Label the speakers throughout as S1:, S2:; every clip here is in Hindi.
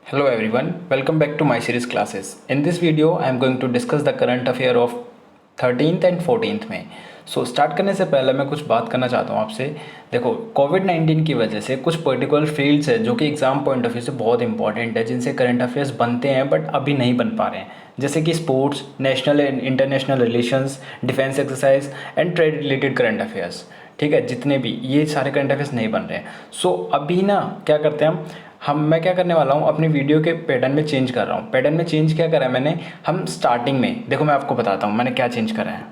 S1: Hello everyone, welcome back to my series classes. In this video, I am going to discuss the current affair of 13th and 14th में। स्टार्ट करने से पहले मैं कुछ बात करना चाहता हूँ आपसे। देखो, कोविड-19 की वजह से कुछ पर्टिकुलर फील्ड्स है जो कि एग्ज़ाम पॉइंट ऑफ व्यू से बहुत इंपॉर्टेंट है, जिनसे करंट अफेयर्स बनते हैं बट अभी नहीं बन पा रहे हैं, जैसे कि sports, national and international relations, defence exercise and trade related current affairs. ठीक है, जितने भी ये सारे करंट अफेयर्स नहीं बन रहे हैं। अभी ना क्या करते हैं मैं क्या करने वाला हूँ, अपनी वीडियो के पैटर्न में चेंज कर रहा हूँ। पैटर्न में चेंज क्या करा है मैंने, हम स्टार्टिंग में देखो, मैं आपको बताता हूँ मैंने क्या चेंज करा है।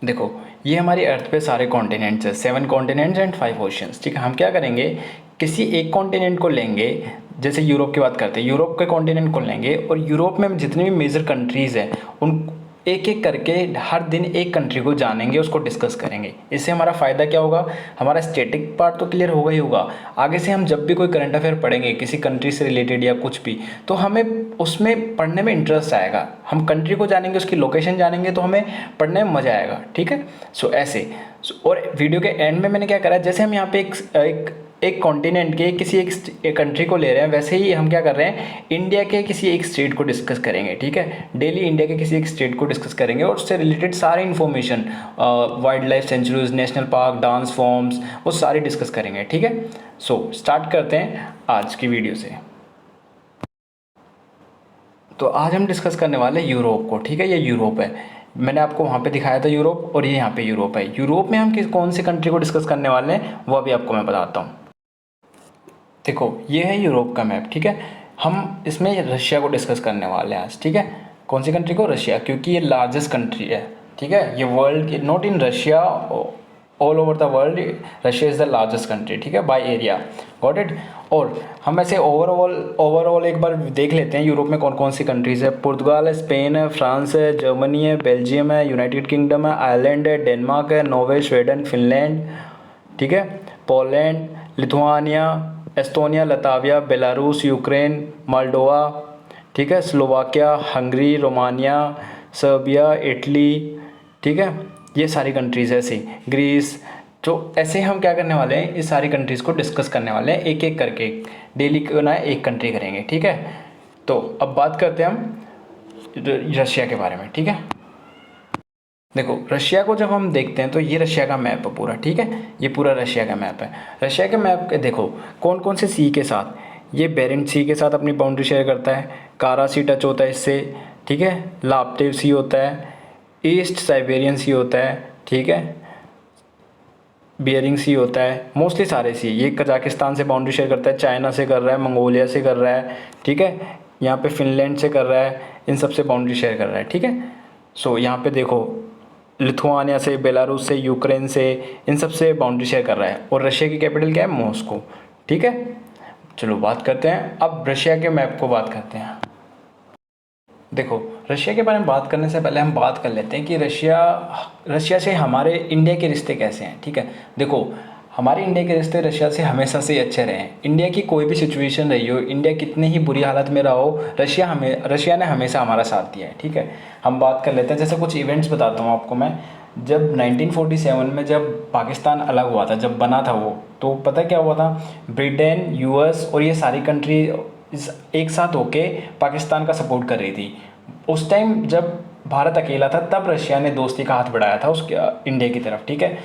S1: देखो, ये हमारी अर्थ पे सारे कॉन्टिनेंट्स है, 7 कॉन्टिनेंट्स एंड 5 ओशियंस। ठीक है, हम क्या करेंगे, किसी एक कॉन्टिनेंट को लेंगे, जैसे यूरोप की बात करते हैं, यूरोप के कॉन्टिनेंट को लेंगे और यूरोप में जितने भी मेजर कंट्रीज़ हैं उन एक एक करके हर दिन एक कंट्री को जानेंगे, उसको डिस्कस करेंगे। इससे हमारा फ़ायदा क्या होगा, हमारा स्टैटिक पार्ट तो क्लियर होगा ही होगा। आगे से हम जब भी कोई करंट अफेयर पढ़ेंगे किसी कंट्री से रिलेटेड या कुछ भी, तो हमें उसमें पढ़ने में इंटरेस्ट आएगा। हम कंट्री को जानेंगे, उसकी लोकेशन जानेंगे, तो हमें पढ़ने में मज़ा आएगा। ठीक है, ऐसे और वीडियो के एंड में मैंने क्या करा है, जैसे हम यहाँ पे एक कॉन्टिनेंट के किसी एक कंट्री को ले रहे हैं, वैसे ही हम क्या कर रहे हैं, इंडिया के किसी एक स्टेट को डिस्कस करेंगे। ठीक है, डेली इंडिया के किसी एक स्टेट को डिस्कस करेंगे और उससे रिलेटेड सारे information, wild life sanctuaries, national park, dance forms, वो सारी डिस्कस करेंगे। ठीक है, स्टार्ट करते हैं आज की वीडियो से। तो आज हम डिस्कस करने वाले हैं यूरोप को। ठीक है, ये यूरोप है, मैंने आपको वहाँ पे दिखाया था यूरोप, और ये यहाँ पे यूरोप है। यूरोप में हम कौन सी कंट्री को डिस्कस करने वाले हैं वो अभी आपको मैं बताता हूँ। देखो, ये है यूरोप का मैप। ठीक है, हम इसमें रशिया को डिस्कस करने वाले हैं आज। ठीक है, कौन सी कंट्री को, रशिया, क्योंकि ये लार्जेस्ट कंट्री है। ठीक है, ये वर्ल्ड की, not in Russia, all over the world Russia is the largest country. ठीक है, बाय एरिया, गॉट इट। और हम ऐसे ओवरऑल एक बार देख लेते हैं यूरोप में कौन कौन सी कंट्रीज़ है। पुर्तगाल है, स्पेन है, फ्रांस है, जर्मनी है, बेल्जियम है, यूनाइटेड किंगडम है, आयरलैंड है, डेनमार्क है, नॉर्वे, स्वीडन, फिनलैंड, ठीक है, Poland, Lithuania, Estonia, Latvia, Belarus, Ukraine, Moldova, ठीक है, Slovakia, Hungary, Romania, Serbia, Italy. ठीक है, ये सारी कंट्रीज़ ऐसे, ग्रीस। तो ऐसे हम क्या करने वाले हैं, इस सारी कंट्रीज़ को डिस्कस करने वाले हैं एक एक करके, डेली क्यों ना एक कंट्री करेंगे। ठीक है, तो अब बात करते हैं हम रशिया के बारे में। ठीक है, देखो, रशिया को जब हम देखते हैं तो ये रशिया का मैप है पूरा। ठीक है, ये पूरा रशिया का मैप है। रशिया के मैप के देखो कौन कौन से सी के साथ, ये बेरेंट सी के साथ अपनी बाउंड्री शेयर करता है, कारा सी टच होता है इससे। ठीक है, लाप्टेव सी होता है, ईस्ट साइबेरियन सी होता है, ठीक है, बियरिंग सी होता है, मोस्टली सारे सी। ये कजाकिस्तान से बाउंड्री शेयर करता है, चाइना से कर रहा है, मंगोलिया से कर रहा है, ठीक है, यहाँ पे फिनलैंड से कर रहा है, इन सब से बाउंड्री शेयर कर रहा है। ठीक है, यहाँ पे देखो लिथुआनिया से, बेलारूस से, यूक्रेन से, इन सब से बाउंड्री शेयर कर रहा है। और रशिया की कैपिटल क्या है, मॉस्को। ठीक है, चलो बात करते हैं अब रशिया के मैप को बात करते हैं। देखो, रशिया के बारे में बात करने से पहले हम बात कर लेते हैं कि रशिया से हमारे इंडिया के रिश्ते कैसे हैं। ठीक है, देखो, हमारे इंडिया के रिश्ते रशिया से हमेशा से अच्छे रहे हैं। इंडिया की कोई भी सिचुएशन रही हो, इंडिया कितनी ही बुरी हालत में रहा हो, रशिया ने हमेशा हमारा साथ दिया है। ठीक है, हम बात कर लेते हैं, जैसे कुछ इवेंट्स बताता हूँ आपको मैं। जब 1947 में जब पाकिस्तान अलग हुआ था, जब बना था वो, तो पता क्या हुआ था, ब्रिटेन, यूएस और ये सारी कंट्री एक साथ होके पाकिस्तान का सपोर्ट कर रही थी। उस टाइम जब भारत अकेला था, तब रशिया ने दोस्ती का हाथ बढ़ाया था उसके इंडिया की तरफ। ठीक है,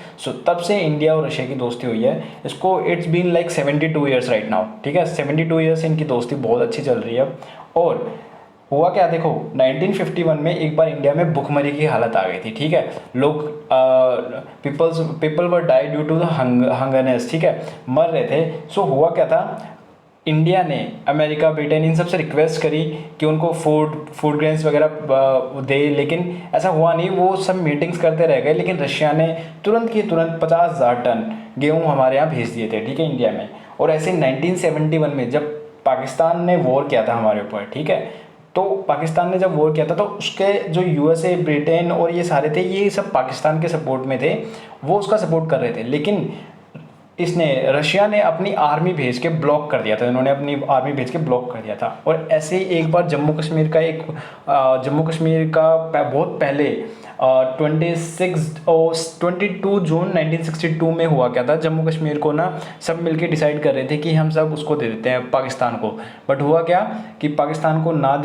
S1: तब से इंडिया और रशिया की दोस्ती हुई है। इसको it's been like 72 years right now. ठीक है, 72 ईयर्स से इनकी दोस्ती बहुत अच्छी चल रही है। और हुआ क्या, देखो, 1951 में एक बार इंडिया में भुखमरी की हालत आ गई थी। ठीक है, लोग people were die due to the hungerness. ठीक है, मर रहे थे। हुआ क्या था, इंडिया ने अमेरिका, ब्रिटेन, इन सब से रिक्वेस्ट करी कि उनको फूड ग्रेन्स वगैरह दे, लेकिन ऐसा हुआ नहीं। वो सब मीटिंग्स करते रह गए, लेकिन रशिया ने तुरंत की तुरंत 50,000 टन गेहूँ हमारे यहाँ भेज दिए थे। ठीक है, इंडिया में। और ऐसे 1971 में जब पाकिस्तान ने वॉर किया था हमारे ऊपर, ठीक है, तो पाकिस्तान ने जब वॉर किया था तो उसके जो यूएसए, ब्रिटेन और ये सारे थे, ये सब पाकिस्तान के सपोर्ट में थे, वो उसका सपोर्ट कर रहे थे। लेकिन इसने रशिया ने अपनी आर्मी भेज के ब्लॉक कर दिया था, इन्होंने अपनी आर्मी भेज के ब्लॉक कर दिया था। और ऐसे ही एक बार जम्मू कश्मीर का बहुत पहले 22 जून 1962 में हुआ क्या था, जम्मू कश्मीर को ना सब मिलके डिसाइड कर रहे थे कि हम सब उसको दे देते हैं पाकिस्तान को। बट हुआ क्या कि पाकिस्तान को ना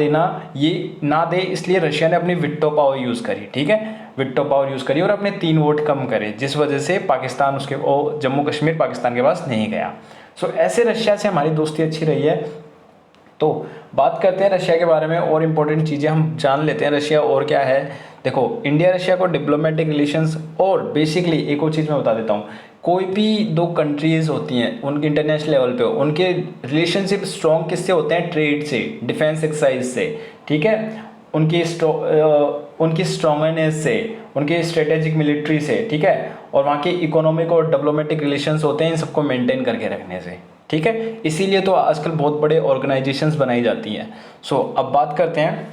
S1: दे, इसलिए रशिया ने अपनी विटो पावर यूज़ करी, ठीक है, विटो पावर यूज़ करी और अपने 3 वोट कम करे, जिस वजह से पाकिस्तान जम्मू कश्मीर पाकिस्तान के पास नहीं गया। सो ऐसे रशिया से हमारी दोस्ती अच्छी रही है। तो बात करते हैं रशिया के बारे में, और इम्पोर्टेंट चीज़ें हम जान लेते हैं रशिया और क्या है। देखो, इंडिया रशिया को डिप्लोमेटिक रिलेशंस, और बेसिकली एक और चीज़ मैं बता देता हूँ, कोई भी 2 कंट्रीज़ होती हैं उनके इंटरनेशनल लेवल पे उनके रिलेशनशिप स्ट्रॉन्ग किससे होते हैं, ट्रेड से, डिफेंस एक्सरसाइज से, ठीक है, उनकी स्ट्रॉन्गनेस से, उनकी स्ट्रेटेजिक मिलिट्री से, ठीक है, और वहाँ के इकोनॉमिक और डिप्लोमेटिक रिलेशंस होते हैं इन सबको मेंटेन करके रखने से, ठीक है। इसीलिए तो आजकल बहुत बड़े ऑर्गेनाइजेशंस बनाई जाती हैं। सो अब बात करते हैं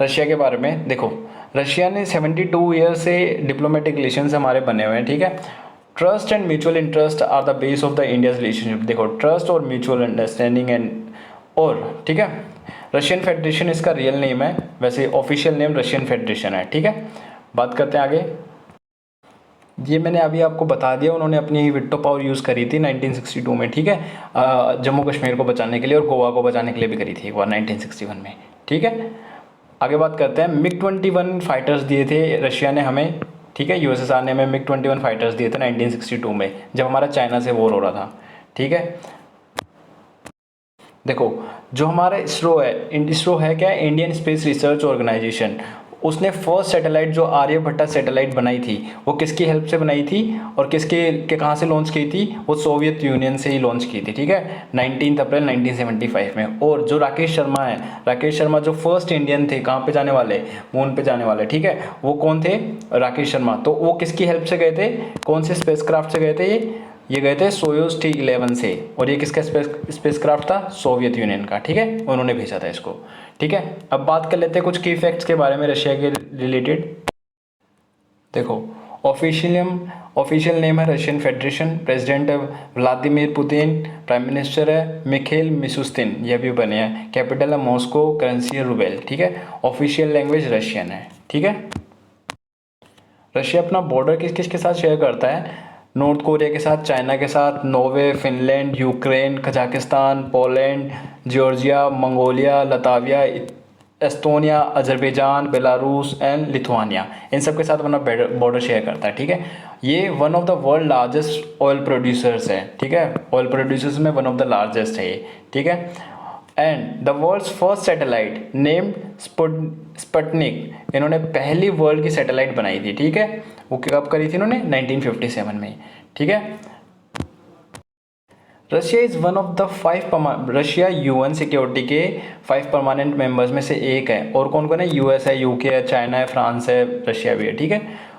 S1: रशिया के बारे में। देखो, रशिया ने 72 ईयर से डिप्लोमेटिक रिलेशंस हमारे बने हुए हैं, ठीक है। Trust and mutual interest are the base of the India's relationship. देखो, ट्रस्ट और म्यूचुअल अंडरस्टैंडिंग और ठीक है, रशियन फेडरेशन इसका रियल नेम है, वैसे ऑफिशियल नेम रशियन फेडरेशन है, ठीक है। बात करते हैं आगे। ये मैंने अभी आपको बता दिया, उन्होंने अपनी विटो पावर यूज़ करी थी 1962 में, ठीक है, जम्मू कश्मीर को बचाने के लिए और गोवा को बचाने के लिए भी करी थी एक बार 1961 में, ठीक है। आगे बात करते हैं। MiG-21 फाइटर्स दिए थे रशिया ने हमें, ठीक है, USSR ने हमें MiG-21 फाइटर्स दिए थे 1962 में, जब हमारा चाइना से वॉर हो रहा था, ठीक है। देखो, जो हमारा इसरो है क्या, इंडियन स्पेस रिसर्च ऑर्गेनाइजेशन, उसने फर्स्ट सैटेलाइट जो आर्यभट्टा सैटेलाइट बनाई थी वो किसकी हेल्प से बनाई थी और कहाँ से लॉन्च की थी, वो सोवियत यूनियन से ही लॉन्च की थी, ठीक है, 19 अप्रैल 1975 में। और जो राकेश शर्मा जो फर्स्ट इंडियन थे कहाँ पे जाने वाले, मून पे जाने वाले, ठीक है, वो कौन थे, राकेश शर्मा। तो वो किसकी हेल्प से गए थे, कौन से स्पेसक्राफ्ट से गए थे, ये गए थे सोयूज T11 से। और ये किसका स्पेसक्राफ्ट था, सोवियत यूनियन का, ठीक है, उन्होंने भेजा था इसको, ठीक है। अब बात कर लेते हैं कुछ की फैक्ट्स के बारे में रशिया के रिलेटेड। देखो, ऑफिशियल नेम है रशियन फेडरेशन, प्रेसिडेंट है व्लादिमीर पुतिन, प्राइम मिनिस्टर है मिखेल मिशुस्तिन, ये भी बने हैं, कैपिटल है मॉस्को, करेंसी है रूबेल, ठीक है। ऑफिशियल लैंग्वेज रशियन है, ठीक है। रशिया अपना बॉर्डर किस किस के साथ शेयर करता है, नॉर्थ कोरिया के साथ, चाइना के साथ, Norway, Finland, Ukraine, Kazakhstan, Poland, Georgia, Mongolia, Latvia, Estonia, Azerbaijan, Belarus and Lithuania, इन सब के साथ अपना बॉर्डर शेयर करता है, ठीक है। ये one of the world largest oil producers है, ठीक है, ऑयल प्रोड्यूसर्स में वन ऑफ द लार्जेस्ट है ये, ठीक है। And the world's first satellite named Sputnik, इन्होंने पहली वर्ल्ड की सैटेलाइट बनाई थी, ठीक है, वो कब करी थी इन्होंने, 1957 में, ठीक है। Russia is one of the 5 Russia UN security के 5 परमानेंट मेंबर्स में से एक है। और कौन कौन है, US है, UK है, चाइना है, फ्रांस है, रशिया भी है, ठीक है।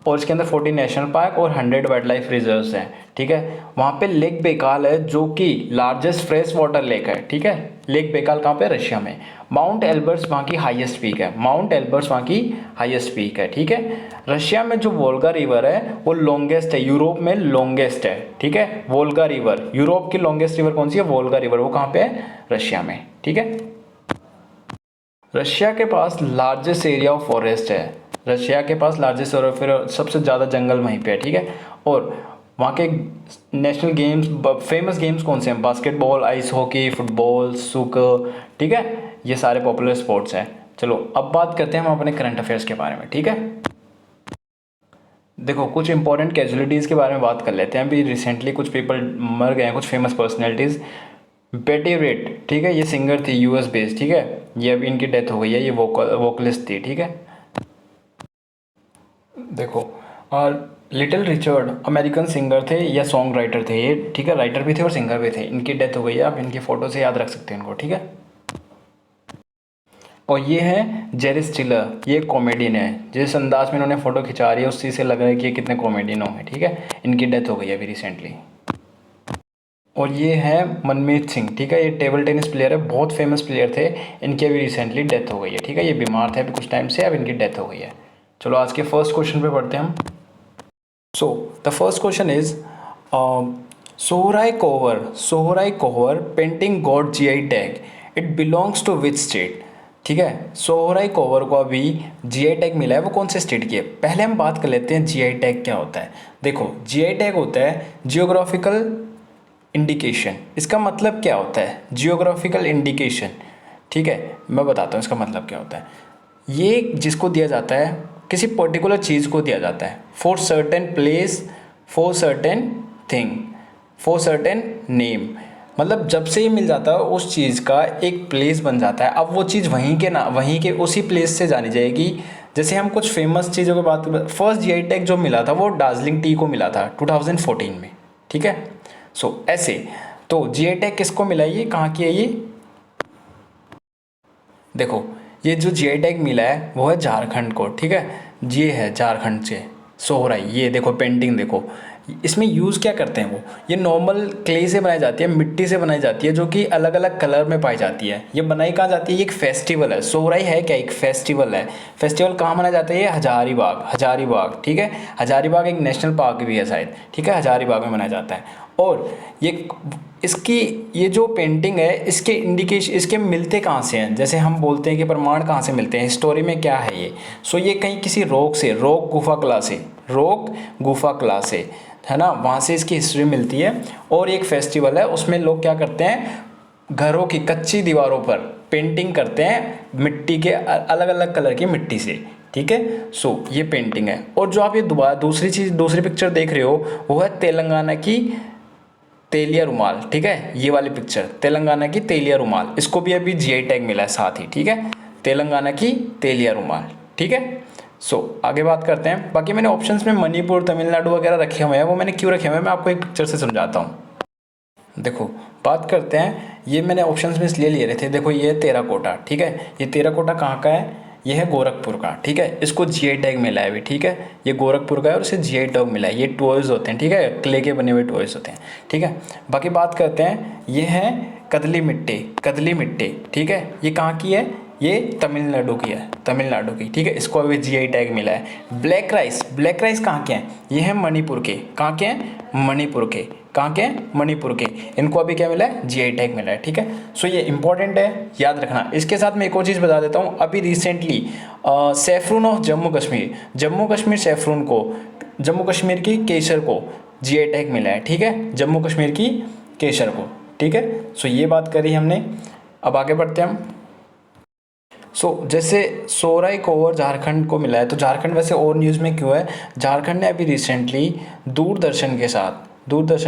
S1: और इसके अंदर 14 नेशनल पार्क और 100 वाइल्ड लाइफ रिजर्व्स हैं, ठीक है। वहाँ पे लेक बेकाल है जो कि लार्जेस्ट फ्रेश वाटर लेक है, ठीक है। लेक बेकाल कहाँ पे, रशिया में। माउंट एल्बर्ट्स वहाँ की हाईएस्ट पीक है, ठीक है। रशिया में जो वोल्गा रिवर है वो लॉन्गेस्ट है, यूरोप में लॉन्गेस्ट है, ठीक है। वोल्गा रिवर, यूरोप की लॉन्गेस्ट रिवर कौन सी है, वोल्गा रिवर, वो कहाँ पे है, रशिया में, ठीक है। रशिया के पास लार्जेस्ट एरिया ऑफ फॉरेस्ट है, रशिया के पास लार्जेस्ट और फिर सबसे ज़्यादा जंगल वहीं पे है, ठीक है। और वहाँ के नेशनल गेम्स, फेमस गेम्स कौन से हैं, बास्केटबॉल, आइस हॉकी, फुटबॉल, सुकर, ठीक है, ये सारे पॉपुलर स्पोर्ट्स हैं। चलो अब बात करते हैं हम अपने करंट अफेयर्स के बारे में, ठीक है। देखो, कुछ इंपॉर्टेंट कैजुअलिटीज़ के बारे में बात कर लेते हैं। अभी रिसेंटली कुछ पीपल मर गए हैं, कुछ फेमस पर्सनैलिटीज़। बेटी रेट, ठीक है, ये सिंगर थी US बेस्ड, ठीक है, ये अभी इनकी डेथ हो गई है, ये वोकलिस्ट थी, ठीक है। देखो, और लिटिल रिचर्ड अमेरिकन सिंगर थे या सॉन्ग राइटर थे ये, ठीक है, राइटर भी थे और सिंगर भी थे, इनकी डेथ हो गई है, आप इनकी फ़ोटो से याद रख सकते हैं इनको, ठीक है। और ये है जेरी स्टिलर, ये कॉमेडियन है, जिस अंदाज में इन्होंने फ़ोटो खिंचा रही है उसी से लग रहा है कि ये कितने कॉमेडियन होंगे, ठीक है। इनकी डेथ हो गई है अभी रिसेंटली। और ये है मनमीत सिंह, ठीक है, ये टेबल टेनिस प्लेयर है, बहुत फेमस प्लेयर थे, इनकी अभी रिसेंटली डेथ हो गई है, ठीक है। ये बीमार थे अभी कुछ टाइम से, अब इनकी डेथ हो गई है। चलो आज के फर्स्ट क्वेश्चन पे पढ़ते हैं हम। So the first question is Sohrai Khovar painting got GI tag, it belongs to which state. ठीक है, सोहराई कोहर को अभी जीआई टैग मिला है, वो कौन से स्टेट की है। पहले हम बात कर लेते हैं जीआई टैग क्या होता है। देखो जीआई टैग होता है जियोग्राफिकल इंडिकेशन। इसका मतलब क्या होता है जियोग्राफिकल इंडिकेशन। ठीक है, मैं बताता हूँ इसका मतलब क्या होता है। ये जिसको दिया जाता है, किसी पर्टिकुलर चीज़ को दिया जाता है, for certain place, for certain thing, for certain name. मतलब जब से ये मिल जाता है उस चीज़ का एक प्लेस बन जाता है। अब वो चीज़ वहीं के उसी प्लेस से जानी जाएगी। जैसे हम कुछ फेमस चीज़ों की बात करें, फर्स्ट जीआई टैग जो मिला था वो दार्जिलिंग टी को मिला था 2014 में। ठीक है, ऐसे तो जीआई टैग किसको मिला है, ये कहाँ की है ये। देखो ये जो जीआई टैग मिला है वो है झारखंड को। ठीक है, ये है झारखंड से सोहराई। ये देखो पेंटिंग देखो, इसमें यूज़ क्या करते हैं वो, ये नॉर्मल क्ले से बनाई जाती है, मिट्टी से बनाई जाती है, जो कि अलग अलग कलर में पाई जाती है। ये बनाई कहाँ जाती है, ये एक फेस्टिवल है। सोहराई है क्या, एक फेस्टिवल है। फेस्टिवल कहाँ मनाया जाता है, ये हजारीबाग। ठीक है, हजारीबाग एक नेशनल पार्क भी है शायद। ठीक है, हजारीबाग में मनाया जाता है। और ये इसकी ये जो पेंटिंग है, इसके इंडिकेशन, इसके मिलते कहाँ से हैं। जैसे हम बोलते हैं कि प्रमाण कहाँ से मिलते हैं, स्टोरी में क्या है ये। ये कहीं किसी रॉक गुफा कला से है ना, वहाँ से इसकी हिस्ट्री मिलती है। और एक फेस्टिवल है, उसमें लोग क्या करते हैं, घरों की कच्ची दीवारों पर पेंटिंग करते हैं मिट्टी के, अलग अलग कलर की मिट्टी से। ठीक है, ये पेंटिंग है। और जो आप ये दूसरी पिक्चर देख रहे हो वो है तेलंगाना की तेलिया रुमाल। ठीक है, ये वाली पिक्चर तेलंगाना की तेलिया रुमाल, इसको भी अभी जीआई टैग मिला है साथ ही। ठीक है, तेलंगाना की तेलिया रुमाल। ठीक है, आगे बात करते हैं। बाकी मैंने ऑप्शंस में मणिपुर, तमिलनाडु वगैरह रखे हुए हैं, वो मैंने क्यों रखे हुए हैं मैं आपको एक पिक्चर से समझाता हूँ। देखो बात करते हैं, ये मैंने ऑप्शंस में इसलिए लिए रहे थे। देखो ये टेराकोटा। ठीक है, ये टेराकोटा कहाँ का है, ये है गोरखपुर का। ठीक है, इसको जीआई टैग मिला है अभी। ठीक है, ये गोरखपुर का है और इसे जीआई टैग मिला है। ये टॉयज़ होते हैं, ठीक है, क्ले के बने हुए टॉयज़ होते हैं। ठीक है, बाकी बात करते हैं, ये है कदली मिट्टी। ठीक है, ये कहाँ की है, ये तमिलनाडु की। ठीक है, इसको अभी जीआई टैग मिला है। ब्लैक राइस कहाँ के हैं, ये है मणिपुर के। कहाँ के हैं, मणिपुर के। इनको अभी क्या मिला है, जीआई टैग मिला है। ठीक है, ये इंपॉर्टेंट है, याद रखना। इसके साथ मैं एक और चीज़ बता देता हूँ। अभी रिसेंटली सैफरून ऑफ जम्मू कश्मीर सैफरून को, जम्मू कश्मीर की केसर को जीआई टैग मिला है। ठीक है, जम्मू कश्मीर की केसर को। ठीक है, ये बात करी हमने। अब आगे बढ़ते हैं हम। जैसे सोहराई कोहर झारखंड को मिला है, तो झारखंड वैसे और न्यूज़ में क्यों है, झारखंड ने अभी रिसेंटली दूरदर्शन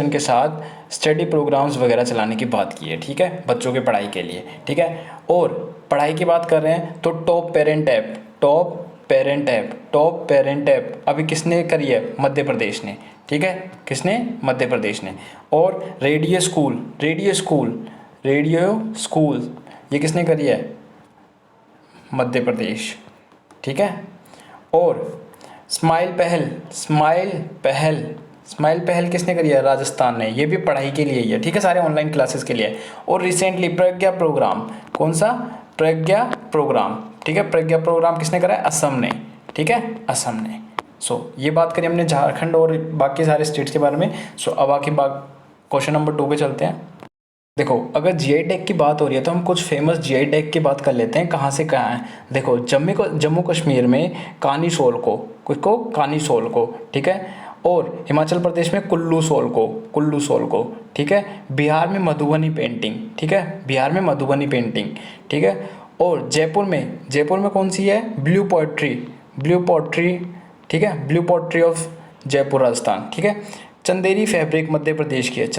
S1: के साथ स्टडी प्रोग्राम्स वगैरह चलाने की बात की है। ठीक है, बच्चों के पढ़ाई के लिए। ठीक है, और पढ़ाई की बात कर रहे हैं तो टॉप पेरेंट ऐप अभी किसने करी है, मध्य प्रदेश ने। ठीक है, किसने, मध्य प्रदेश ने। और रेडियो स्कूल ये किसने करी है, मध्य प्रदेश। ठीक है, और स्माइल पहल किसने करी है, राजस्थान ने। ये भी पढ़ाई के लिए ही है। ठीक है, सारे ऑनलाइन क्लासेस के लिए। और रिसेंटली प्रज्ञा प्रोग्राम, कौन सा, प्रज्ञा प्रोग्राम। ठीक है, प्रज्ञा प्रोग्राम किसने करा है, असम ने। ठीक है, असम ने। ये बात करी हमने झारखंड और बाकी सारे स्टेट्स के बारे में। अब आके क्वेश्चन नंबर 2 पे चलते हैं। देखो अगर जीआई टैग की बात हो रही है तो हम कुछ फेमस जीआई टैग की बात कर लेते हैं, कहाँ से कहाँ है। देखो जम्मू कश्मीर में कानी सोल को। ठीक है, और हिमाचल प्रदेश में कुल्लू सोल को। ठीक है, बिहार में मधुबनी पेंटिंग। ठीक है, और जयपुर में कौन सी है, ब्लू पोट्री। ठीक है, blue pottery of Jaipur Rajasthan. ठीक है, चंदेरी फैब्रिक मध्य प्रदेश की है। ठीक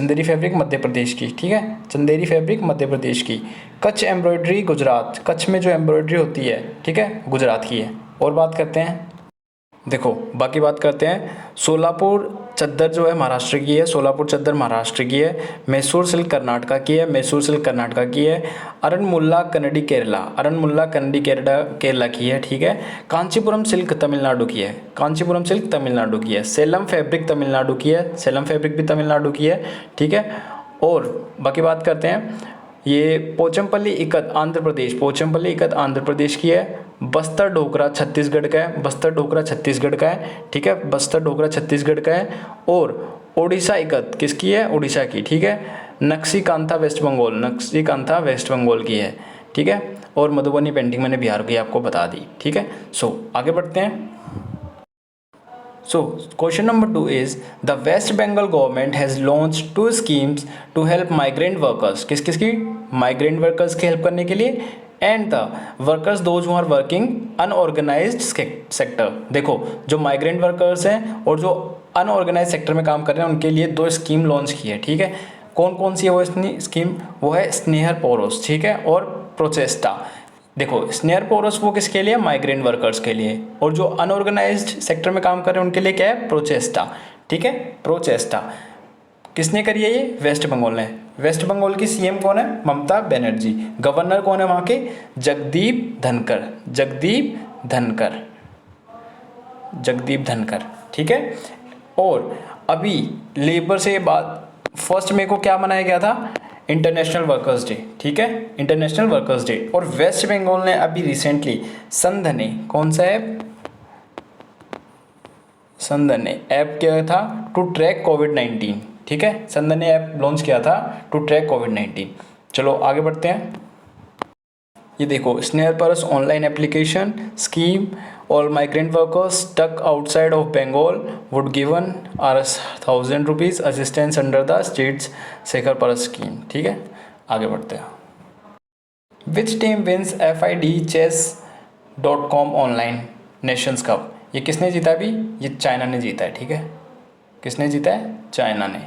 S1: है, चंदेरी फैब्रिक मध्य प्रदेश की। कच्छ एम्ब्रॉयडरी गुजरात, कच्छ में जो एम्ब्रॉयडरी होती है, ठीक है, गुजरात की है। और बात करते हैं, देखो बाकी बात करते हैं, सोलापुर चद्दर जो है महाराष्ट्र की है। मैसूर सिल्क कर्नाटका की है। अरनमुल्ला कन्नडी केरला की है। ठीक है, कांचीपुरम सिल्क तमिलनाडु की है। सेलम फैब्रिक तमिलनाडु की है। ठीक है, और बाकी बात करते हैं, ये पोचमपल्ली इकत आंध्र प्रदेश की है। बस्तर ढोकरा छत्तीसगढ़ का है। ठीक है, बस्तर ढोकरा छत्तीसगढ़ का है। और ओडिशा इकत किसकी है? उड़ीसा की, ठीक है। नक्शीकांता वेस्ट बंगाल, नक्शीकांता वेस्ट बंगाल की है, ठीक है। और मधुबनी पेंटिंग मैंने बिहार की आपको बता दी, ठीक है। सो आगे बढ़ते हैं। So, question number 2 is the West Bengal government has launched 2 schemes to help migrant workers. किस किस की? Migrant workers की हेल्प करने के लिए and the workers those who are working unorganized sector. देखो जो migrant workers हैं और जो unorganized sector में काम कर रहे हैं उनके लिए 2 स्कीम लॉन्च की है, ठीक है। कौन कौन सी है वो स्कीम? वो है स्नेहर पोरोस, ठीक है, और प्रोचेस्टा। देखो स्नेहर पोरस वो किसके लिए? माइग्रेंट वर्कर्स के लिए। और जो अनऑर्गेनाइज्ड सेक्टर में काम कर रहे हैं उनके लिए क्या है? प्रोचेस्टा, ठीक है, प्रोचेस्टा। किसने करी है ये? वेस्ट बंगाल ने। वेस्ट बंगाल की सीएम कौन है? ममता बनर्जी। गवर्नर कौन है वहाँ के? जगदीप धनखड़, जगदीप धनखड़, जगदीप धनखड़, ठीक है। और अभी लेबर से बात, 1 मई को क्या मनाया गया था? इंटरनेशनल वर्कर्स डे, ठीक है, इंटरनेशनल वर्कर्स डे। और वेस्ट बंगाल ने अभी रिसेंटली संधने, कौन सा ऐप? संधने ऐप क्या था? टू ट्रैक कोविड-19, ठीक है, संधने ऐप लॉन्च किया था टू ट्रैक कोविड-19। चलो आगे बढ़ते हैं। ये देखो Sneher Parash online application scheme, all migrant workers stuck outside of Bengal would given ₹1,000 assistance under the state's Shekhar Paras scheme, ठीक है। आगे बढ़ते हैं। Which team wins FID chess.com online Nations cup? ये किसने जीता? अभी ये चाइना ने जीता है, ठीक है। किसने जीता है? चाइना ने।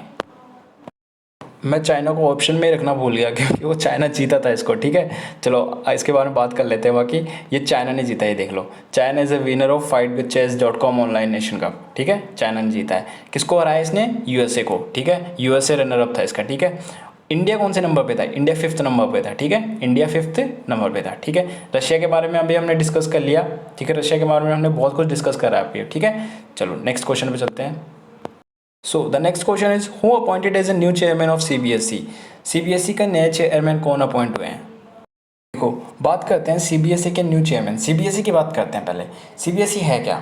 S1: मैं चाइना को ऑप्शन में ही रखना भूल गया क्योंकि वो चाइना जीता था इसको, ठीक है। चलो इसके बारे में बात कर लेते हैं। बाकी ये चाइना ने जीता है, ये देख लो। China is a winner of fightwithchess.com online nation cup, ठीक है। चाइना ने जीता है। किसको हराया इसने? यूएसए को, ठीक है। यूएसए रनर अप था इसका, ठीक है। इंडिया कौन से नंबर पे था? इंडिया 5th नंबर पे था, ठीक है। इंडिया 5th नंबर पे था, ठीक है। रशिया के बारे में अभी हमने डिस्कस कर लिया, ठीक है। रशिया के बारे में हमने बहुत कुछ डिस्कस करा है अभी, ठीक है। चलो नेक्स्ट क्वेश्चन पे चलते हैं। So the next question is who appointed as a new chairman of CBSE? CBSE का नया चेयरमैन कौन अपॉइंट हुए हैं? देखो बात करते हैं CBSE के न्यू चेयरमैन। CBSE की बात करते हैं पहले। CBSE है क्या?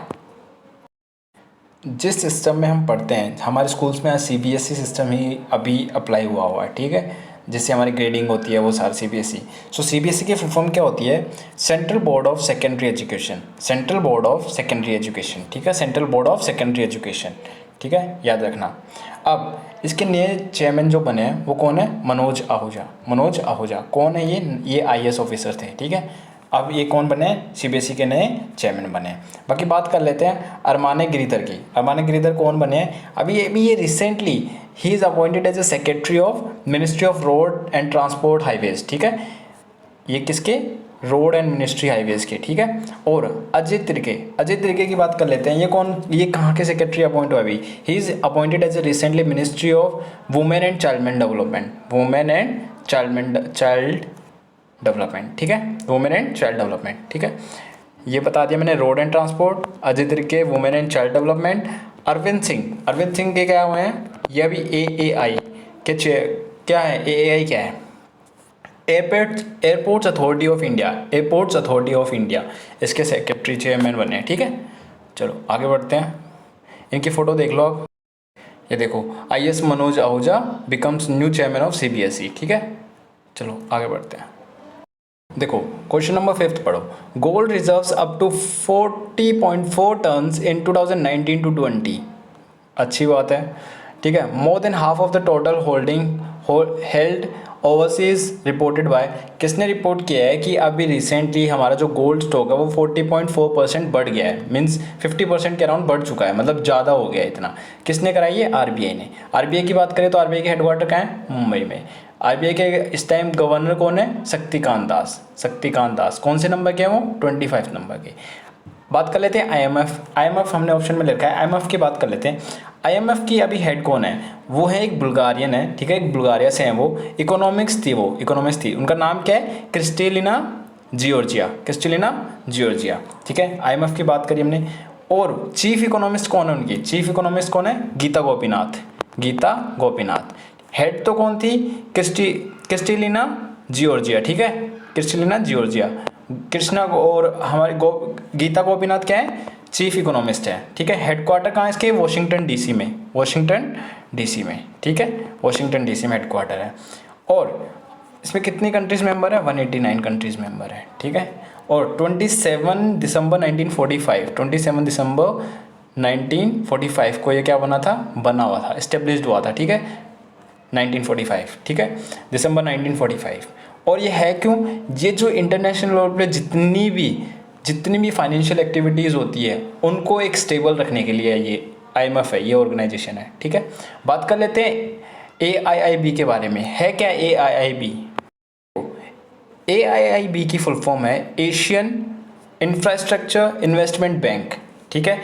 S1: जिस सिस्टम में हम पढ़ते हैं हमारे स्कूल्स में CBSE सिस्टम ही अभी अप्लाई हुआ है, ठीक है। जिससे हमारी ग्रेडिंग होती है वो सारी CBSE। सो CBSE की फुल फॉर्म क्या होती है? Central board of secondary education, central board of secondary education, ठीक है। Central board of secondary education, ठीक है, याद रखना। अब इसके नए चेयरमैन जो बने हैं वो कौन है? मनोज आहूजा। मनोज आहूजा कौन है? ये IAS ऑफिसर थे, ठीक है। अब ये कौन बने? CBSE के नए चेयरमैन बने। बाकी बात कर लेते हैं अरमाने गिरीधर की। अरमाने गिरीधर कौन बने हैं? अभी ये recently he is appointed as a secretary of ministry of road and transport highways, ठीक है। ये किसके? रोड एंड मिनिस्ट्री हाईवेज के, ठीक है। और अजय तिर्के की बात कर लेते हैं। ये कौन? ये कहाँ के सेक्रेटरी अपॉइंट हुआ अभी? He is appointed as a recently ministry of women and child development, women and child development, ठीक है। वुमेन एंड चाइल्ड डेवलपमेंट, ठीक है। ये बता दिया मैंने, road and transport. Ajay Tirkey women and child development. Arvind Singh के क्या हुए हैं? ये अभी AAI के क्या है? AAI क्या है? Airports authority of India, airports authority of India, इसके सेक्रेटरी चेयरमैन बने हैं, ठीक है। चलो आगे बढ़ते हैं। इनकी फ़ोटो देख लो आप। ये देखो IAS Manoj Ahuja becomes new chairman of CBSE, ठीक है। चलो आगे बढ़ते हैं। देखो क्वेश्चन नंबर 5 पढ़ो। Gold reserves up to 40.4 tons in 2019 to 20। अच्छी बात है, ठीक है। More than half of the total holding held overseas reported by. किसने रिपोर्ट किया है कि अभी रिसेंटली हमारा जो गोल्ड स्टॉक है वो 40.4% बढ़ गया है, मीन्स 50% के अराउंड बढ़ चुका है, मतलब ज़्यादा हो गया है इतना। किसने कराई है? RBI ने। RBI की बात करें तो RBI के हेडक्वार्टर कहाँ है? मुंबई में। RBI के इस टाइम गवर्नर कौन है? शक्तिकांत दास। कौन से नंबर के हैं वो? 25 नंबर के। बात कर लेते हैं IMF हमने ऑप्शन में लिखा है। IMF की बात कर लेते हैं। IMF की अभी हेड कौन है? वो है एक बुल्गारियन है, ठीक है। एक बुल्गारिया से हैं वो। इकोनॉमिक्स थी। उनका नाम क्या है? क्रिस्टेलिना जियोर्जिया, ठीक है। IMF की बात करी हमने। और चीफ इकोनॉमिस्ट कौन है उनकी? चीफ इकोनॉमिस्ट कौन है? गीता गोपीनाथ। हेड तो कौन थी? क्रिस्टेलिना जियोर्जिया, ठीक है। Kristalina Giorgia. कृष्णा और हमारे गीता गोपीनाथ क्या है? चीफ इकोनॉमिस्ट है, ठीक है। हेडक्वार्टर कहाँ है इसके? वॉशिंगटन DC में। वाशिंगटन डीसी में, ठीक है, वाशिंगटन डीसी में हेडक्वार्टर है। और इसमें कितनी कंट्रीज़ मेंबर है, 189 कंट्रीज़ मेंबर है, ठीक है। और 27 दिसंबर 1945 को ये क्या बना हुआ था, इस्टेब्लिश्ड हुआ था, ठीक है, 1945, ठीक है, दिसंबर 1945। और ये है क्यों, ये जो इंटरनेशनल लेवल पे जितनी भी फाइनेंशियल एक्टिविटीज़ होती है उनको एक स्टेबल रखने के लिए ये IMF है, ये ऑर्गेनाइजेशन है, ठीक है। बात कर लेते हैं AIIB के बारे में। है क्या AIIB? AIIB की फुल फॉर्म है एशियन इंफ्रास्ट्रक्चर इन्वेस्टमेंट बैंक, ठीक है।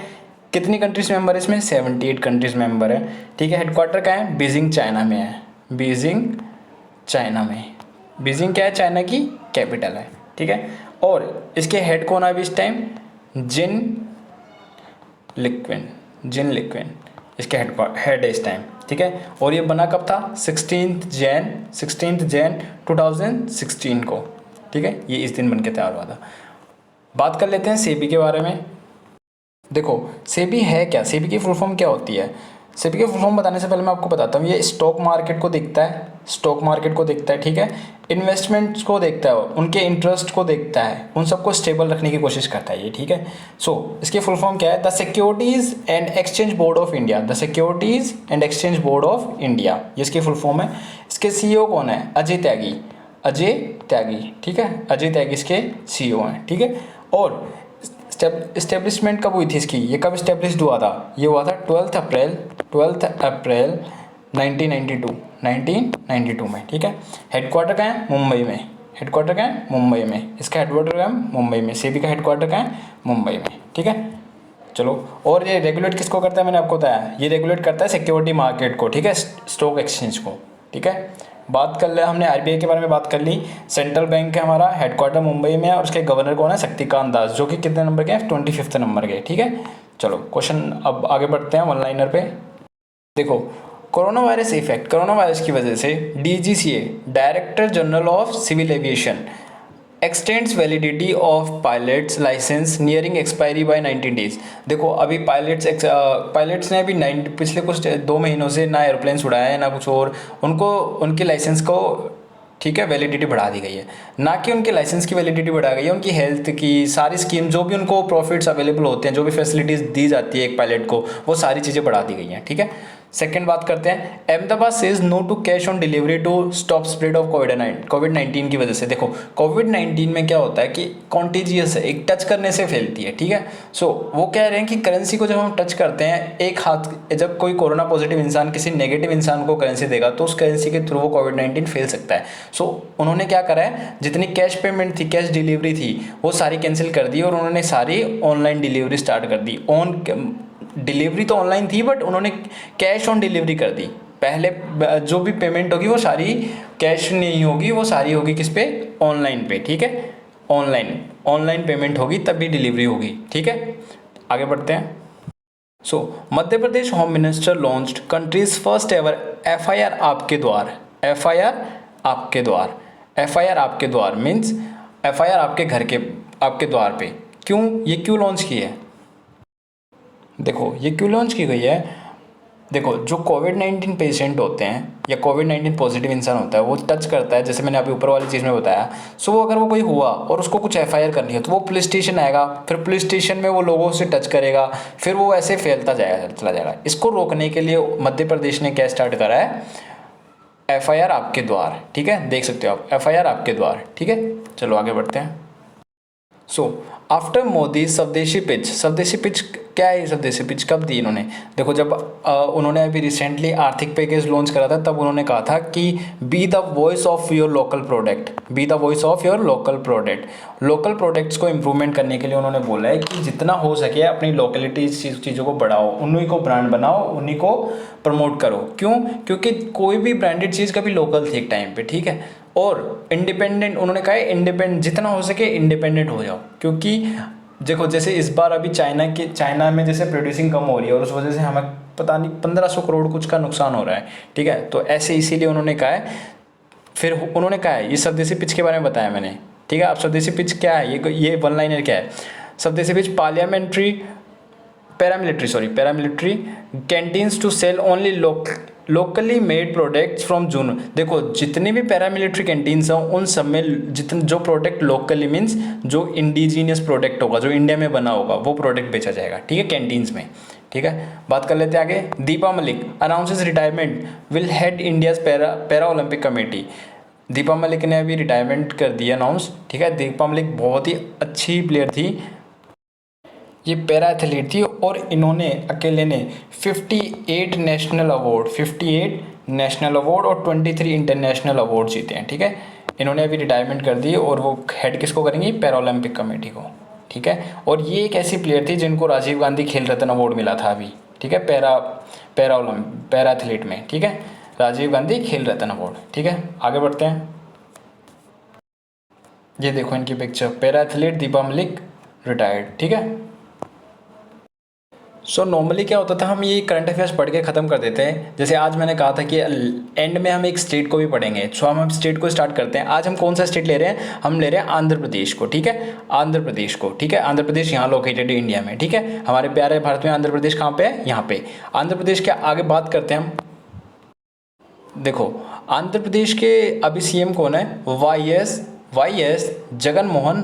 S1: कितनी कंट्रीज मेंबर है इसमें, 78 कंट्रीज मेंबर है, ठीक है। हेडक्वार्टर कहाँ है, बीजिंग चाइना में है, बीजिंग चाइना में। बीजिंग क्या है, चाइना की कैपिटल है, ठीक है। और इसके हेड कौन है अभी इस टाइम, जिन लिक्विन इसके हेड है इस टाइम, ठीक है। और ये बना कब था, 16 जैन 2016 को, ठीक है, ये इस दिन बन के तैयार हुआ था। बात कर लेते हैं सेबी के बारे में। देखो सेबी है क्या, सेबी की फुल फॉर्म क्या होती है। सेबी की फुल फॉर्म बताने से पहले मैं आपको बताता हूँ, ये स्टॉक मार्केट को देखता है, ठीक है, इन्वेस्टमेंट्स को देखता है, उनके इंटरेस्ट को देखता है, उन सबको स्टेबल रखने की कोशिश करता है ये, ठीक है। सो इसकी फुल फॉर्म क्या है, the securities and exchange board of India, the securities and exchange board of India, ये इसकी फुल फॉर्म है। इसके CEO कौन है, अजय त्यागी, ठीक है, अजय त्यागी इसके CEO हैं, ठीक है। और इस्टेब्लिशमेंट कब हुई थी इसकी, ये कब इस्टेब्लिश्ड हुआ था, ये हुआ था 12 अप्रैल 1992 में, ठीक है। हेडक्वार्टर कहाँ है, मुंबई में, इसका हेडक्वार्टर कहाँ है, मुंबई में। सेबी का हेडक्वार्टर कहाँ है, मुंबई में, ठीक है। चलो, और ये रेगुलेट किसको करता है, मैंने आपको बताया, ये रेगुलेट करता है सिक्योरिटी मार्केट को, ठीक है, स्टॉक एक्सचेंज को, ठीक है। बात कर ले, हमने RBI के बारे में बात कर ली। सेंट्रल बैंक है हमारा, हेडक्वार्टर मुंबई में है, और उसके गवर्नर कौन है, शक्तिकांत दास, जो कि कितने नंबर के हैं, 25 नंबर के, ठीक है। चलो क्वेश्चन अब आगे बढ़ते हैं 1 लाइनर पे। देखो कोरोना वायरस की वजह से DGCA, director general of civil aviation, extends validity of pilots licence nearing expiry by 90 days. देखो अभी पायलट्स ने अभी पिछले कुछ 2 महीनों से ना एरोप्लेन्स उड़ाया है ना कुछ और, उनके लाइसेंस को, ठीक है, वैलिडिटी बढ़ा दी गई है। ना कि उनके लाइसेंस की वैलिडिटी बढ़ा गई है, उनकी हेल्थ की सारी स्कीम, जो भी उनको प्रॉफिट्स अवेलेबल होते हैं, जो भी फैसिलिटीज़ दी जाती है एक पायलट को, वो सारी चीज़ें बढ़ा दी गई हैं, ठीक है। सेकंड बात करते हैं, Ahmedabad says no to cash on delivery to stop spread of कोविड-19 की वजह से। देखो कोविड-19 में क्या होता है कि कॉन्टीजियस है, एक टच करने से फैलती है, ठीक है। सो वो कह रहे हैं कि करेंसी को जब हम टच करते हैं, एक हाथ, जब कोई कोरोना पॉजिटिव इंसान किसी नेगेटिव इंसान को करेंसी देगा तो उस करेंसी के थ्रू वो कोविड-19 फैल सकता है। सो उन्होंने क्या करा है, जितनी कैश पेमेंट थी, कैश डिलीवरी थी, वो सारी कैंसिल कर दी और उन्होंने सारी ऑनलाइन डिलीवरी स्टार्ट कर दी। डिलीवरी तो ऑनलाइन थी बट उन्होंने कैश ऑन डिलीवरी कर दी। पहले जो भी पेमेंट होगी वो सारी कैश नहीं होगी, वो सारी होगी किस पे, ऑनलाइन पे, ठीक है। ऑनलाइन पेमेंट होगी तभी डिलीवरी होगी, ठीक है। आगे बढ़ते हैं। Madhya Pradesh home minister launched countries first ever FIR आपके द्वार। FIR आपके द्वार मीन्स FIR आपके घर के, आपके द्वार पे। क्यों लॉन्च की है, देखो ये क्यों लॉन्च की गई है। देखो जो कोविड-19 पेशेंट होते हैं या कोविड-19 पॉजिटिव इंसान होता है, वो टच करता है, जैसे मैंने अभी ऊपर वाली चीज़ में बताया। सो अगर वो कोई हुआ और उसको कुछ FIR करनी है तो वो पुलिस स्टेशन आएगा, फिर पुलिस स्टेशन में वो लोगों से टच करेगा, फिर वो ऐसे फैलता चला जाएगा। इसको रोकने के लिए मध्य प्रदेश ने क्या स्टार्ट करा है, FIR आपके द्वार, ठीक है, देख सकते हो आप, FIR आपके द्वार, ठीक है। चलो आगे बढ़ते हैं। आफ्टर मोदी स्वदेशी पिच क्या है, स्वदेशी पिच कब दी इन्होंने, देखो जब उन्होंने अभी रिसेंटली आर्थिक पैकेज लॉन्च करा था तब उन्होंने कहा था कि be the voice of your local products को इम्प्रूवमेंट करने के लिए उन्होंने बोला है कि जितना हो सके अपनी लोकेलिटी चीज़ों को बढ़ाओ, उन्हीं को ब्रांड बनाओ, उन्हीं को प्रमोट करो। क्योंकि कोई भी ब्रांडेड चीज़ कभी लोकल थी एक टाइम पे, ठीक है। और इंडिपेंडेंट, उन्होंने कहा है इंडिपेंडेंट, जितना हो सके इंडिपेंडेंट हो जाओ। क्योंकि देखो जैसे इस बार अभी चाइना में जैसे प्रोड्यूसिंग कम हो रही है और उस वजह से हमें पता नहीं 1500 करोड़ कुछ का नुकसान हो रहा है, ठीक है। तो ऐसे इसीलिए उन्होंने कहा है, फिर उन्होंने कहा है, ये स्वदेशी पिच के बारे में बताया मैंने, ठीक है। अब स्वदेशी पिच क्या है, ये 1 लाइनर क्या है। Swadeshi pitch paramilitary canteens to sell only locally made products from June. देखो जितने भी पैरामिलिट्री कैंटीन्स हैं उन सब में जितने जो प्रोडक्ट लोकली मीन्स जो इंडिजीनियस प्रोडक्ट होगा, जो इंडिया में बना होगा, वो प्रोडक्ट बेचा जाएगा, ठीक है, कैंटीन्स में, ठीक है। बात कर लेते हैं आगे। Deepa Malik announces retirement, will head India's para Olympic committee. Deepa Malik ने अभी रिटायरमेंट कर दिया अनाउंस, ठीक है। दीपा मलिक बहुत ही अच्छी प्लेयर थी, ये पैरा एथलीट थी और इन्होंने अकेले ने 58 नेशनल अवार्ड और 23 इंटरनेशनल अवार्ड जीते हैं, ठीक है। इन्होंने अभी रिटायरमेंट कर दी और वो हेड किसको करेंगे, पैरा ओलंपिक कमेटी को, ठीक है। और ये एक ऐसी प्लेयर थी जिनको राजीव गांधी खेल रत्न अवार्ड मिला था अभी, ठीक है, पैरा एथलीट में, ठीक है, राजीव गांधी खेल रत्न अवार्ड, ठीक है। आगे बढ़ते हैं। ये देखो इनकी picture, para athlete Deepa Malik retired, ठीक है। सो नॉर्मली क्या होता था, हम ये करंट अफेयर्स पढ़ के ख़त्म कर देते हैं। जैसे आज मैंने कहा था कि एंड में हम एक स्टेट को भी पढ़ेंगे, सो हम स्टेट को स्टार्ट करते हैं। आज हम कौन सा स्टेट ले रहे हैं, हम ले रहे हैं आंध्र प्रदेश को, ठीक है, आंध्र प्रदेश को, ठीक है। आंध्र प्रदेश यहाँ लोकेटेड है इंडिया में, ठीक है। हमारे प्यारे भारत में आंध्र प्रदेश कहाँ पे है, यहाँ पे। आंध्र प्रदेश के आगे बात करते हैं हम। देखो आंध्र प्रदेश के अभी सीएम कौन है, वाई एस जगन मोहन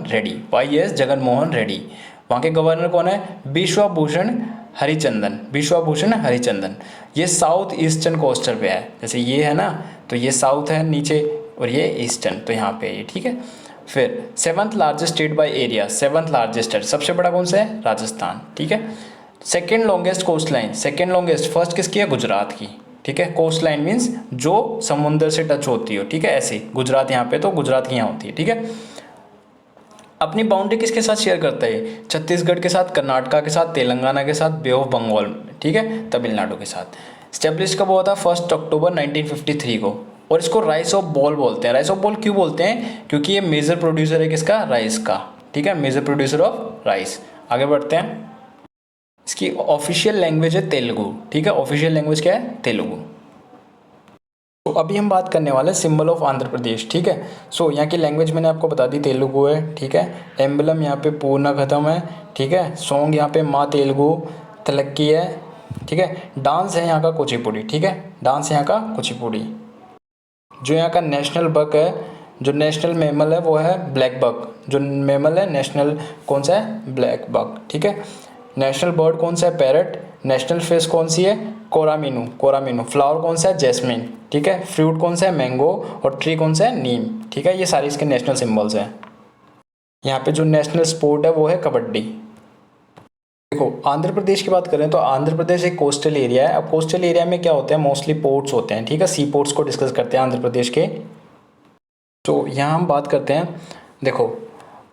S1: रेड्डी। वहाँ के गवर्नर कौन है, विश्वभूषण हरिचंदन। ये साउथ ईस्टर्न कोस्टल पे है, जैसे ये है ना, तो ये साउथ है नीचे और ये ईस्टर्न, तो यहाँ पे ये, ठीक है। फिर 7th largest state by area, 7th largest state, सबसे बड़ा कौन सा है, राजस्थान, ठीक है। Second longest coastline, first किसकी है, गुजरात की, ठीक है। कोस्ट लाइन मीन्स जो समुद्र से टच होती हो, ठीक है, ऐसे गुजरात यहाँ पे, तो गुजरात की यहाँ होती है, ठीक है। अपनी बाउंड्री किसके साथ शेयर करता है, छत्तीसगढ़ के साथ, कर्नाटका के साथ, तेलंगाना के साथ, बे ऑफ बंगाल, ठीक है, तमिलनाडु के साथ। स्टेब्लिश कब हुआ था, 1 अक्टूबर 1953 को। और इसको राइस ऑफ बॉल बोलते हैं। राइस ऑफ बॉल क्यों बोलते हैं, क्योंकि ये मेजर प्रोड्यूसर है किसका, राइस का, ठीक है, मेजर प्रोड्यूसर ऑफ राइस। आगे बढ़ते हैं। इसकी ऑफिशियल लैंग्वेज है तेलुगु, ठीक है, ऑफिशियल लैंग्वेज क्या है, तेलुगु। तो अभी हम बात करने वाले हैं सिंबल ऑफ आंध्र प्रदेश, ठीक है। सो यहाँ की लैंग्वेज मैंने आपको बता दी, तेलुगु है, ठीक है। एम्बलम यहाँ पे पूर्णा खत्म है, ठीक है। सॉन्ग यहाँ पे माँ तेलुगु तलक्की है, ठीक है। डांस है यहाँ का कुचिपुड़ी, ठीक है, डांस है यहाँ का कुचिपुड़ी। जो यहाँ का नेशनल बक है, जो नेशनल मैमल है वो है ब्लैक बक। जो मैमल है नेशनल कौन सा है, ब्लैक बक, ठीक है। नेशनल बर्ड कौन सा है, पैरट। नेशनल फिश कौन सी है, कोरामीनू। फ्लावर कौन सा है, जैस्मिन, ठीक है। फ्रूट कौन सा है, मैंगो। और ट्री कौन सा है, नीम, ठीक है। ये सारे इसके नेशनल सिंबल्स हैं। यहाँ पे जो नेशनल स्पोर्ट है वो है कबड्डी। देखो आंध्र प्रदेश की बात करें तो आंध्र प्रदेश एक कोस्टल एरिया है। अब कोस्टल एरिया में क्या होता है, मोस्टली पोर्ट्स होते हैं, ठीक है। सी पोर्ट्स को डिस्कस करते हैं आंध्र प्रदेश के। तो यहाँ हम बात करते हैं, देखो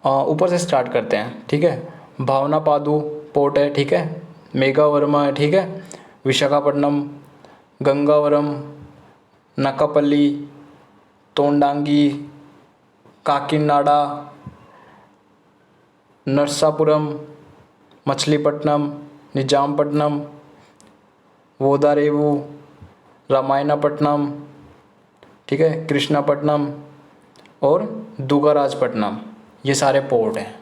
S1: ऊपर से स्टार्ट करते हैं, ठीक है। भावनापादु पोर्ट है, ठीक है। मेगावर्मा है, ठीक है। विशाखापट्टनम, गंगावरम, नकापल्ली, तोंडांगी, काकीनाडा, नरसापुरम, मछलीपट्टनम, निजामपट्टनम, वोदारेवु, रामायणापट्टनम, ठीक है, कृष्णापट्टनम और दुगाराजपट्टनम, ये सारे पोर्ट हैं।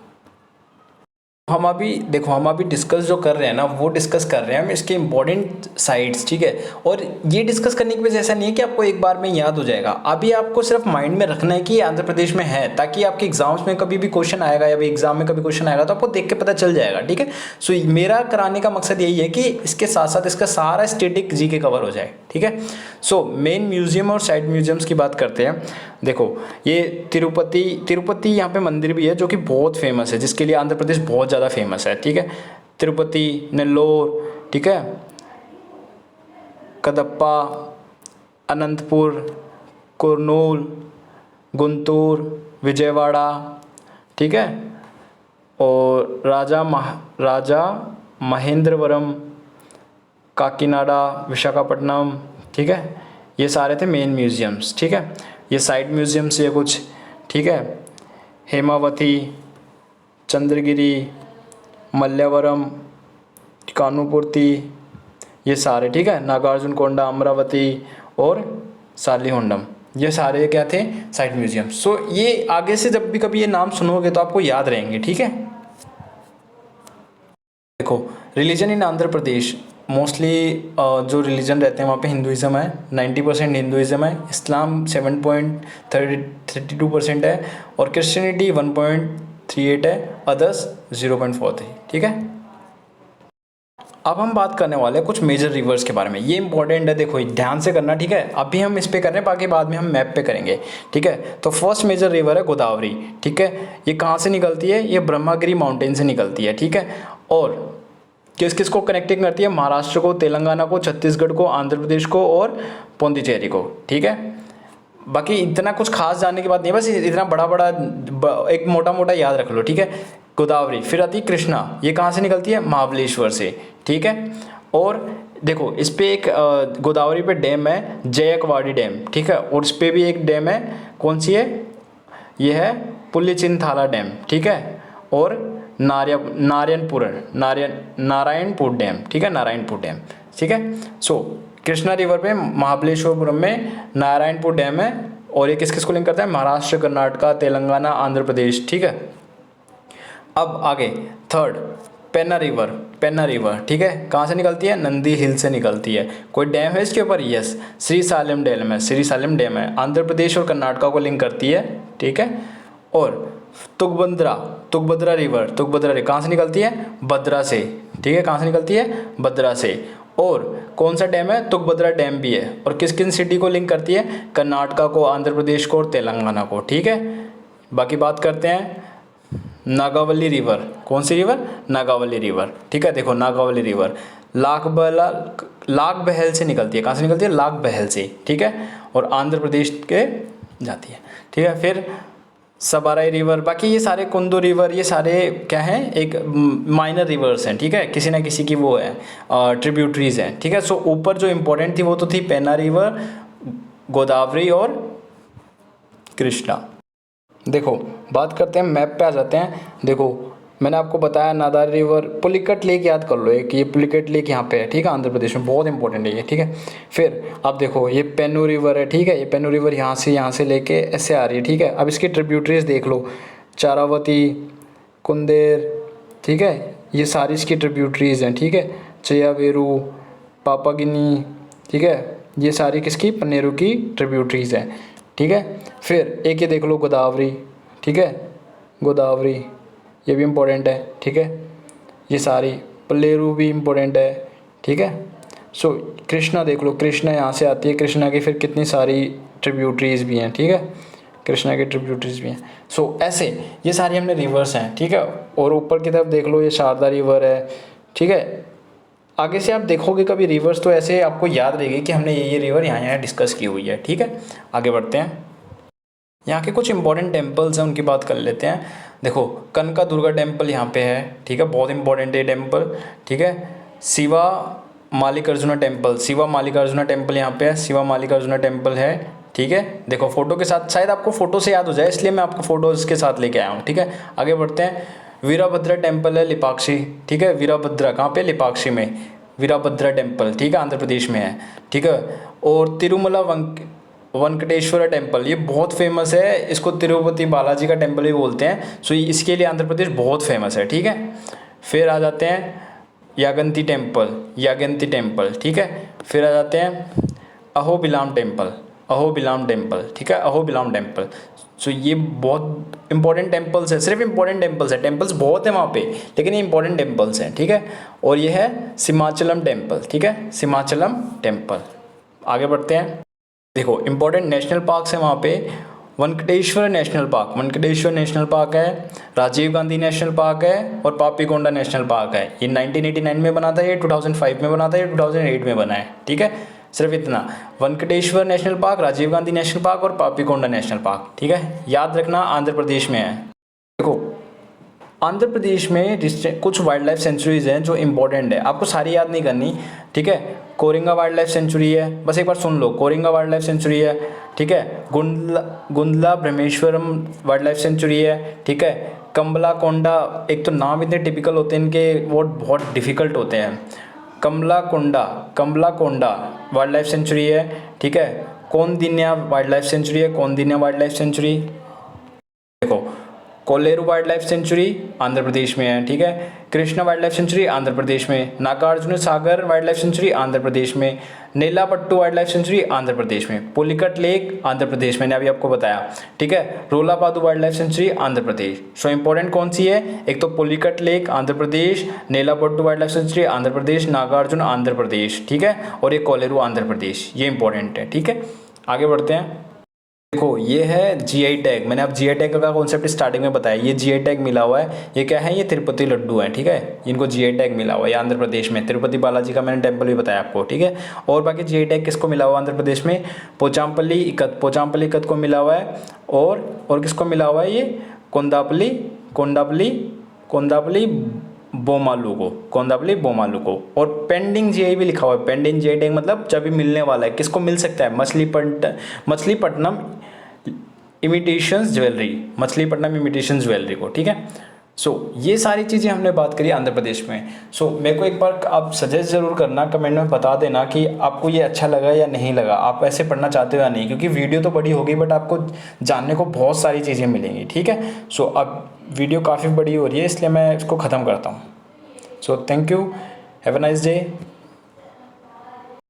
S1: हम अभी डिस्कस जो कर रहे हैं ना, वो डिस्कस कर रहे हैं हम इसके इंपॉर्टेंट साइट्स, ठीक है। और ये डिस्कस करने की वजह ऐसा नहीं है कि आपको एक बार में याद हो जाएगा। अभी आपको सिर्फ माइंड में रखना है कि आंध्र प्रदेश में है, ताकि आपके एग्जाम्स में कभी भी क्वेश्चन आएगा या एग्जाम में कभी क्वेश्चन आएगा तो आपको देख के पता चल जाएगा, ठीक है। सो मेरा कराने का मकसद यही है कि इसके साथ साथ इसका सारा स्टेटिक जीके कवर हो जाए, ठीक है। सो मेन म्यूजियम और साइड म्यूजियम्स की बात करते हैं। देखो ये तिरुपति यहाँ पे मंदिर भी है जो कि बहुत फेमस है, जिसके लिए आंध्र प्रदेश बहुत ज़्यादा फेमस है, ठीक है। तिरुपति, नेल्लोर, ठीक है, कदप्पा, अनंतपुर, कुर्नूल, गुंटूर, विजयवाड़ा, ठीक है। और राजा महेंद्रवरम, काकीनाडा, विशाखापट्टनम, ठीक है। ये सारे थे मेन म्यूजियम्स, ठीक है। ये साइड म्यूजियम्स ये कुछ, ठीक है। हेमावती, चंद्रगिरी, मल्ल्यावरम, कानुपुर्ती, ये सारे, ठीक है। नागार्जुनकोंडा, अमरावती और सालिहोंडम, ये सारे क्या थे, साइड म्यूजियम। सो ये आगे से जब भी कभी ये नाम सुनोगे तो आपको याद रहेंगे, ठीक है। देखो religion in Andhra Pradesh mostly जो रिलीजन रहते हैं वहाँ पे हिंदुज़म है, 90% हिंदुज़म है, इस्लाम 7.32% है और क्रिश्चियनिटी 1.38 है, अदर्स 0.43। ठीक है। अब हम बात करने वाले हैं कुछ मेजर रिवर्स के बारे में। ये इंपॉर्टेंट है, देखो ध्यान से करना। ठीक है, अभी हम इस पे कर रहे हैं, बाकी बाद में हम मैप पे करेंगे। ठीक है, तो फर्स्ट मेजर रिवर है गोदावरी। ठीक है, ये कहाँ से निकलती है? ये ब्रह्मागिरी माउंटेन से निकलती है। ठीक है, और किस किस को कनेक्टिंग करती है? महाराष्ट्र को, तेलंगाना को, छत्तीसगढ़ को, आंध्र प्रदेश को और पौंडीचेरी को। ठीक है, बाकी इतना कुछ खास जानने की बात नहीं है, बस इतना बड़ा बड़ा एक मोटा मोटा याद रख लो। ठीक है, गोदावरी, फिर आती है कृष्णा, ये कहाँ से निकलती है? महाबलेश्वर से। ठीक है, और देखो इस पे एक गोदावरी पे डैम है, जयकवाड़ी डैम। ठीक है, और इस पे भी एक डैम है, कौन सी है? ये है पुलिचिनथाला डैम। ठीक है, और नारायणपुर डैम। ठीक है, नारायणपुर डैम। ठीक है, सो कृष्णा रिवर पे महाबलेश्वरपुरम में नारायणपुर डैम है, और ये किस किस को लिंक करता है? महाराष्ट्र, कर्नाटका, तेलंगाना, आंध्र प्रदेश। ठीक है, अब आगे थर्ड पेन्ना रिवर। ठीक है, कहाँ से निकलती है? नंदी हिल से निकलती है। कोई डैम है इसके ऊपर? यस, श्री सालेम डैम है, आंध्र प्रदेश और कर्नाटका को लिंक करती है। ठीक है, और तुंगभद्रा रिवर कहाँ से निकलती है? भद्रा से। ठीक है, कहाँ से निकलती है? भद्रा से। और कौन सा डैम है? तुंगभद्रा डैम भी है, और किस किन सिटी को लिंक करती है? कर्नाटका को, आंध्र प्रदेश को और तेलंगाना को। ठीक है, बाकी बात करते हैं नागावली रिवर। कौन सी रिवर? नागावली रिवर। ठीक है, देखो नागावली रिवर लाग बहल से निकलती है। कहाँ से निकलती है? लाग बहल से। ठीक है, और आंध्र प्रदेश के जाती है। ठीक है, फिर सबाराई रिवर, बाकी ये सारे कुंदू रिवर, ये सारे क्या हैं? एक माइनर रिवर्स हैं। ठीक है, किसी ना किसी की वो है ट्रिब्यूटरीज हैं। ठीक है, सो ऊपर जो इम्पोर्टेंट थी वो तो थी पेन्ना रिवर, गोदावरी और कृष्णा। देखो बात करते हैं, मैप पे आ जाते हैं। देखो मैंने आपको बताया नादारी रिवर, पुलिकट लेक याद कर लो, एक ये पुलिकट लेक यहाँ पे है। ठीक है, आंध्र प्रदेश में बहुत इंपॉर्टेंट है ये। ठीक है, फिर अब देखो ये पेन्नू रिवर है। ठीक है, ये पेन्नू रिवर यहाँ से लेके ऐसे आ रही है। ठीक है, अब इसकी ट्रिब्यूटरीज देख लो, चारावती, कुंदेर। ठीक है, ये सारी इसकी ट्रिब्यूटरीज हैं। ठीक है, चयावेरू, पापागिनी। ठीक है, ये सारी किसकी? पन्नेरू की ट्रिब्यूटरीज हैं। ठीक है, फिर एक ये देख लो गोदावरी। ठीक है, गोदावरी ये भी इम्पोर्टेंट है। ठीक है, ये सारी पल्लेरू भी इम्पोर्टेंट है। ठीक है, सो कृष्णा देख लो, कृष्णा यहाँ से आती है, कृष्णा की फिर कितनी सारी ट्रिब्यूटरीज भी हैं। ठीक है, कृष्णा की ट्रिब्यूटरीज भी हैं। सो ऐसे ये सारी हमने रिवर्स हैं। ठीक है, और ऊपर की तरफ देख लो ये शारदा रिवर है। ठीक है, आगे से आप देखोगे कभी रिवर्स तो ऐसे आपको याद रहेगी कि हमने ये रिवर यहाँ डिस्कस की हुई है। ठीक है, आगे बढ़ते हैं। यहाँ के कुछ इंपॉर्टेंट टेम्पल्स हैं, उनकी बात कर लेते हैं। देखो कनका दुर्गा टेम्पल यहाँ पे है। ठीक है, बहुत इंपॉर्टेंट है टेम्पल। ठीक है, शिवा मालिकार्जुना टेम्पल यहाँ पे है, शिवा मालिकार्जुना टेम्पल है। ठीक है, देखो फोटो के साथ, शायद आपको फोटो से याद हो जाए इसलिए मैं आपको फोटोज़ के साथ लेके आया हूँ। ठीक है, आगे बढ़ते हैं। वीरभद्रा टेम्पल है लिपाक्षी। ठीक है, वीरभद्रा कहाँ पे? लिपाक्षी में वीरभद्रा टेम्पल। ठीक है, आंध्र प्रदेश में है। ठीक है, और तिरुमला वेंकटेश्वर टेम्पल, ये बहुत फेमस है, इसको तिरुपति बालाजी का टेम्पल भी बोलते हैं। सो इसके लिए आंध्र प्रदेश बहुत फेमस है। ठीक है, फिर आ जाते हैं यागंती टेम्पल। ठीक है, फिर आ जाते हैं अहोबिलाम टेम्पल। ठीक है, अहोबिलाम टेम्पल। सो ये बहुत इंपॉर्टेंट टेम्पल्स है, सिर्फ इंपॉर्टेंट टेम्पल्स है, टेम्पल्स बहुत है वहाँ पे लेकिन ये इंपॉर्टेंट टेम्पल्स हैं। ठीक है, और ये है सिमाचलम टेम्पल। ठीक है, सिमाचलम टेम्पल। आगे बढ़ते हैं। देखो इंपॉर्टेंट नेशनल पार्क्स हैं वहाँ पे। वेंकटेश्वर नेशनल पार्क है, राजीव गांधी नेशनल पार्क है, और पापीकोंडा नेशनल पार्क है। ये 1989 में बना था, ये 2005 में बना था, ये 2008 में बना है। ठीक है, सिर्फ इतना, Venkateswara national park, Rajiv Gandhi national park और पापीकोंडा नेशनल पार्क। ठीक है, याद रखना आंध्र प्रदेश में है। देखो आंध्र प्रदेश में कुछ वाइल्ड लाइफ सेंचुरीज हैं जो इंपॉर्टेंट है, आपको सारी याद नहीं करनी। ठीक है, कोरिंगा वाइल्ड लाइफ सेंचुरी है, बस एक बार सुन लो, कोरिंगा वाइल्ड लाइफ सेंचुरी है। ठीक है, Gundla Brahmeswaram wild life sanctuary है। ठीक है, कम्बला कोंडा, एक तो नाम इतने टिपिकल होते हैं इनके, वो बहुत डिफ़िकल्ट होते हैं। Kambalakonda wildlife sanctuary है। ठीक है, कौंडिन्या वाइल्ड लाइफ सेंचुरी है, देखो Kolleru wildlife sanctuary Andhra Pradesh में है, ठीक है। Krishna wildlife sanctuary Andhra Pradesh में, Nagarjuna Sagar wildlife sanctuary Andhra Pradesh में, Nelapattu wildlife sanctuary Andhra Pradesh में, पुलिकट लेक आंध्र प्रदेश, मैंने अभी आपको बताया, ठीक है। Rollapadu wildlife sanctuary Andhra Pradesh. So important कौन सी है, एक तो Pulicat lake Andhra Pradesh, Nelapattu wildlife sanctuary Andhra Pradesh, Nagarjuna Andhra Pradesh, ठीक है, और ये कोलेरू आंध्र प्रदेश, ये इंपॉर्टेंट है, ठीक है। आगे बढ़ते हैं। देखो ये है जीआई टैग, मैंने आप जीआई टैग का कॉन्सेप्ट स्टार्टिंग में बताया, ये जीआई टैग मिला हुआ है, ये क्या है, ये तिरुपति लड्डू है, ठीक है, इनको जीआई टैग मिला हुआ है आंध्र प्रदेश में, तिरुपति बालाजी का मैंने टेम्पल भी बताया आपको, ठीक है। और बाकी जीआई टैग किसको मिला हुआ है आंध्र प्रदेश में, पोचामपल्ली इकत को मिला हुआ है, और किसको मिला हुआ है, ये कोंडापल्ली बोमालू को, और पेंडिंग जीआई भी लिखा हुआ है। पेंडिंग जीआई टैग मतलब जब भी मिलने वाला है, किसको मिल सकता है, मछलीपट्टनम इमिटेशंस ज्वेलरी को, ठीक है। सो ये सारी चीज़ें हमने बात करी आंध्र प्रदेश में। सो मेरे को एक बार आप सजेस्ट ज़रूर करना, कमेंट में बता देना कि आपको ये अच्छा लगा या नहीं लगा, आप ऐसे पढ़ना चाहते हो या नहीं, क्योंकि वीडियो तो बड़ी होगी बट आपको जानने को बहुत सारी चीज़ें मिलेंगी, ठीक है। सो अब वीडियो काफ़ी बड़ी हो रही है, इसलिए मैं इसको ख़त्म करता हूँ। So thank you, have a nice day.